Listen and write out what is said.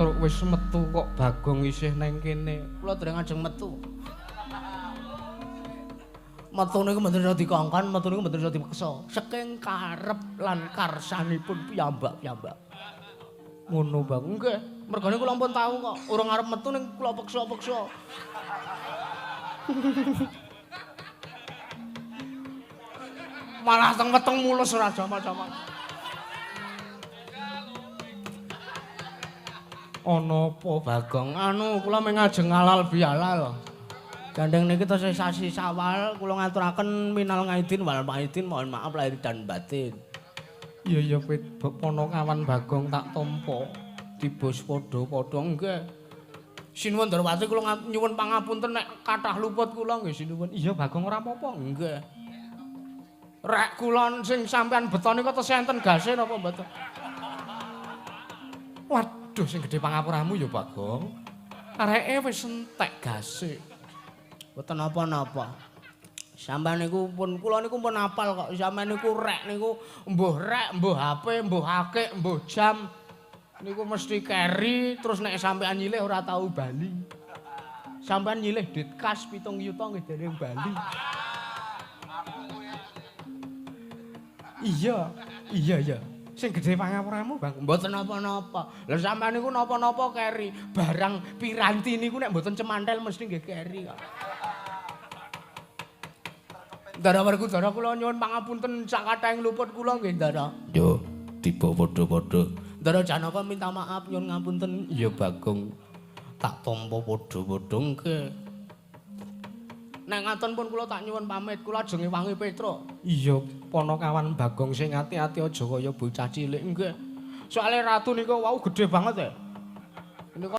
Wis metu kok Bagong isih neng kene. Kula dereng ajeng metu. Metu niku mboten iso dikongkon, metu niku mboten iso dipeksa. Saking karep lan karsanipun piyambak-piyambak. Ngono Bang. Nggih, mergane kula ampun tau kok, urung arep metu ning kula peksa-peksa. Malah teng weteng mulus ora jama-jama. Ana apa Bagong anu kula mung ngajeng halal bihalal. Gandeng niki tesih sasi Syawal kula ngaturaken minal ngaidin wal maidin mohon maaf lahir dan batin. Iya ya Ponokawan Bagong tak tampa. Dibos padha-padha nggih. Sinuwun Darwati kula nyuwun pangapunten nek kathah luput kula nggih sinuwun. Iya Bagong ora apa-apa. Nggih. Rek kula sing sampean beto niku tesih enten gase napa mboten? Waduh sing gedhe pangapuramu ya Bagong. Areke wis entek gase. Mboten napa-napa. Sampeyan niku pun kula niku pun apal kok. Sampeyan niku rek niku rek, mbuh HP, mbuh akik, mbuh jam. Niku mesti keri terus nek sampean nyilih ora tau bali. Sampeyan nyilih dit kas 7 yuta nggih dereng bali. Iya, iya ya. Sing gedhe pangapuramu Bang. Mboten napa-napa. Lah sampean niku napa-napa keri. Barang piranti niku nek mboten cemantel mesti nggih keri kok. Ndara werku Ndara kula nyuwun pangapunten sak kathahing luput kula nggih Ndara. Yo, tiba padha-padha. Ndara Janaka minta maaf nyuwun ngapunten. Iya Bagong. Tak tampa padha-padha nggih. Nek ngaten pun kula tak nyuwun pamit, kula ajeng wangi Petruk. Iya, Ponokawan Bagong sing ati-ati aja kaya bocah cilik. Nggih. Soale ratu niku wau gedhe banget ya.